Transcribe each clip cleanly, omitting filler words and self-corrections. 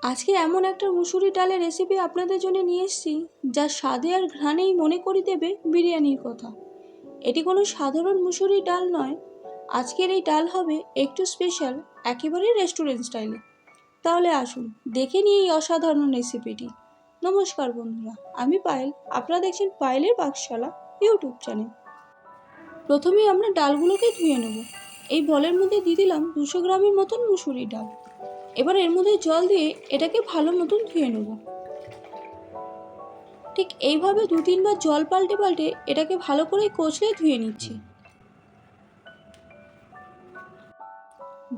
আজকে এমন একটা মুসুরি ডালের রেসিপি আপনাদের জন্য নিয়ে এসেছি যা স্বাদে আর ঘ্রাণেই মনে করিয়ে দেবে বিরিয়ানির কথা। এটি কোনো সাধারণ মুসুরি ডাল নয়, আজকের এই ডাল হবে একটু স্পেশাল, একেবারে রেস্টুরেন্ট স্টাইলে। তাহলে আসুন দেখে নিই এই অসাধারণ রেসিপিটি। নমস্কার বন্ধুরা, আমি পায়েল, আপনারা দেখছেন পায়েলের পাকশালা ইউটিউব চ্যানেল। প্রথমেই আমরা ডালগুলোকে ধুয়ে নেব। এই বলের মধ্যে দিয়ে দিলাম 200 গ্রামের মতন মুসুরি ডাল। এবার এর মধ্যে জল দিয়ে এটাকে ভালো মতন ধুয়ে নেব। ঠিক এইভাবে 2-3 বার জল পাল্টে পাল্টে এটাকে ভালো করে কচলে ধুয়ে নিচ্ছি।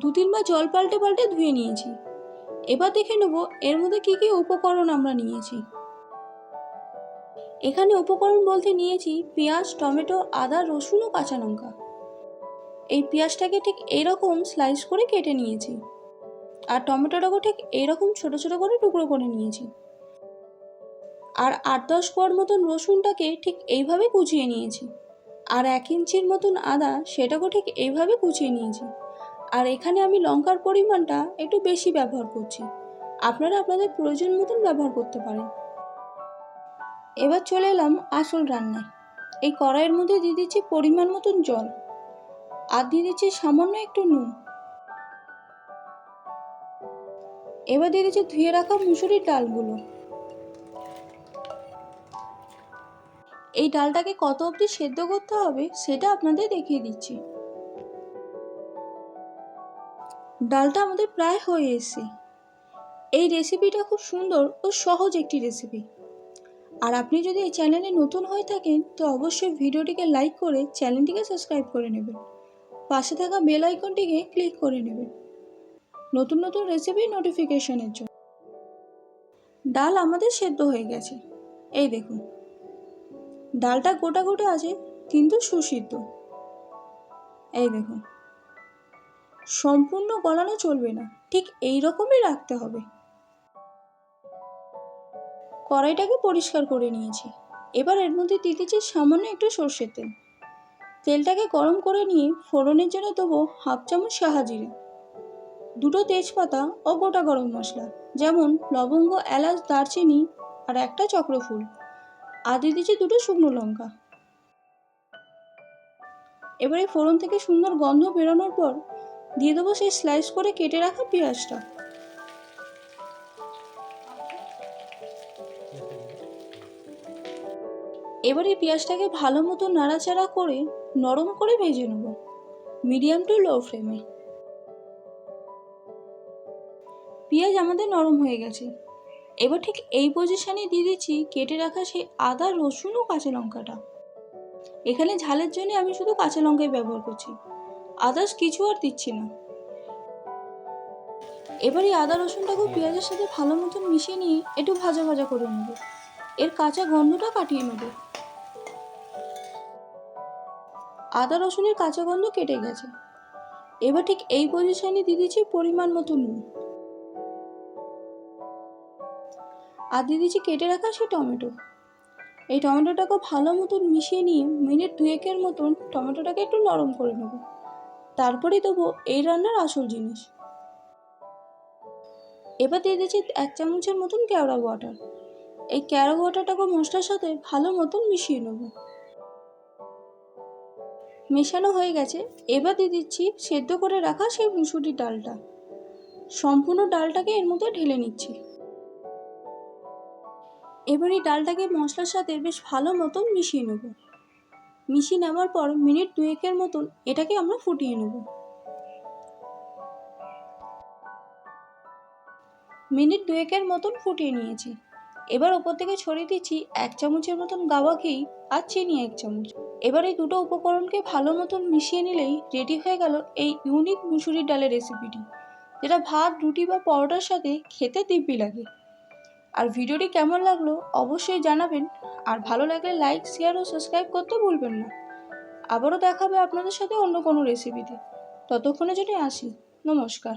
2-3 বার জল পাল্টে পাল্টে ধুয়ে নিয়েছি। এবার দেখে নেব এর মধ্যে কি কি উপকরণ আমরা নিয়েছি। এখানে উপকরণ বলতে নিয়েছি পেঁয়াজ, টমেটো, আদা, রসুন ও কাঁচা লঙ্কা। এই পেঁয়াজটাকে ঠিক এইরকম স্লাইস করে কেটে নিয়েছি, আর টমেটোটাকেও ঠিক এইরকম ছোট ছোট করে টুকরো করে নিয়েছি। আর 8-10 কোয়ার মতন রসুনটাকে ঠিক এইভাবে কুচিয়ে নিয়েছি। আর 1 ইঞ্চির মতন আদা, সেটাকেও ঠিক এইভাবে কুচিয়ে নিয়েছি। আর এখানে আমি লঙ্কার পরিমাণটা একটু বেশি ব্যবহার করছি, আপনারা আপনাদের প্রয়োজন মতন ব্যবহার করতে পারেন। এবার চলে এলাম আসল রান্নায়। এই কড়াইয়ের মধ্যে দিয়ে দিচ্ছি পরিমাণ মতন জল, আর দিয়ে দিচ্ছি সামান্য একটু নুন। এবার দিয়ে দিচ্ছি ধুয়ে রাখা মুসুরির ডালগুলো। এই ডালটাকে কত অবধি সেদ্ধ করতে হবে সেটা আপনাদের দেখিয়ে দিচ্ছি। ডালটা আমাদের প্রায় হয়ে এসেছে। এই রেসিপিটা খুব সুন্দর ও সহজ একটি রেসিপি। আর আপনি যদি এই চ্যানেলে নতুন হয়ে থাকেন তো অবশ্যই ভিডিওটিকে লাইক করে চ্যানেলটিকে সাবস্ক্রাইব করে নেবেন। পাশে থাকা বেল আইকনটিকে ক্লিক করে নেবেন নতুন নতুন রেসিপি নোটিফিকেশনের জন্য। ডাল আমাদের সেদ্ধ হয়ে গেছে। এই দেখুন, ডালটা গোটা গোটা আছে কিন্তু সুসিদ্ধ। এই দেখুন, সম্পূর্ণ গলানো চলবে না, ঠিক এই রকমই রাখতে হবে। কড়াইটাকে পরিষ্কার করে নিয়েছি। এবার এর মধ্যে দিয়ে দিচ্ছি সামান্য একটু সর্ষের তেল। তেলটাকে গরম করে নিয়ে ফোড়নের জন্য দেবো 1/2 চামচ সাদা জিরে, 2টো তেজপাতা ও গোটা গরম মশলা যেমন লবঙ্গ, এলাচ, দারচিনি আর 1টা চক্রফুল, আর দিয়ে দিচ্ছি 2টো শুকনো লঙ্কা। এবারে ফোড়ন থেকে সুন্দর গন্ধ বেরোনোর পর দিয়ে দেবো সেই স্লাইস করে কেটে রাখা পেঁয়াজটা। এবার এই পেঁয়াজটাকে ভালো মতো নাড়াচাড়া করে নরম করে ভেজে নেব মিডিয়াম টু লো ফ্লেমে। পেঁয়াজ আমাদের নরম হয়ে গেছে। এবার ঠিক এই পজিশনে দিয়ে দিচ্ছি কেটে রাখা সেই আদা, রসুন ও কাঁচা লঙ্কাটা। এখানে ঝালের জন্য আমি শুধু কাঁচা লঙ্কাই ব্যবহার করছি, আদার্স কিছু আর দিচ্ছি না। এবার এই আদা রসুনটাকে পেঁয়াজের সাথে ভালো মতন মিশিয়ে নিয়ে একটু ভাজা ভাজা করে নেব, এর কাঁচা গন্ধটা কাটিয়ে নেব। আদা রসুনের কাঁচা গন্ধ কেটে গেছে। এবার ঠিক এই পজিশনে দিয়ে দিচ্ছি পরিমাণ মতো নুন, আর দিয়ে দিচ্ছি কেটে রাখা সেই টমেটো। এই টমেটোটাকে ভালো মতন মিশিয়ে নিয়ে মিনিট 2-1 মতন টমেটোটাকে একটু নরম করে নেব। তারপরে দেবো এই রান্নার আসল জিনিস। এবার দিয়ে দিচ্ছি 1 চামচের মতন কেওড়া ওয়াটার। এই কেওড়া ওয়াটারটাকে মশলার সাথে ভালো মতন মিশিয়ে নেব। মেশানো হয়ে গেছে। এবার দিয়ে দিচ্ছি সেদ্ধ করে রাখা সেই মুসুরির ডালটা। সম্পূর্ণ ডালটাকে এর মধ্যে ঢেলে নিচ্ছি। এবার এই ডালটাকে মশলার সাথে বেশ ভালো মতন মিশিয়ে নেব। মিশিয়ে নেওয়ার পর মিনিট 2-1 মতন এটাকে আমরা ফুটিয়ে নেব। মিনিট 2-1 মতন ফুটিয়ে নিয়েছি। এবার ওপর থেকে ছড়িয়ে দিচ্ছি 1 চামচের মতন গাওয়া ঘি আর চিনি 1 চামচ। এবার এই দুটো উপকরণকে ভালো মতন মিশিয়ে নিলেই রেডি হয়ে গেল এই ইউনিক মুসুরির ডালের রেসিপিটি, যেটা ভাত, রুটি বা পরোটার সাথে খেতে দিব্যি লাগে। আর ভিডিওটি কেমন লাগলো অবশ্যই জানাবেন, আর ভালো লাগলে লাইক, শেয়ার ও সাবস্ক্রাইব করতে ভুলবেন না। আবারও দেখা হবে আপনাদের সাথে অন্য কোনো রেসিপিতে। ততক্ষণের জন্য আসি, নমস্কার।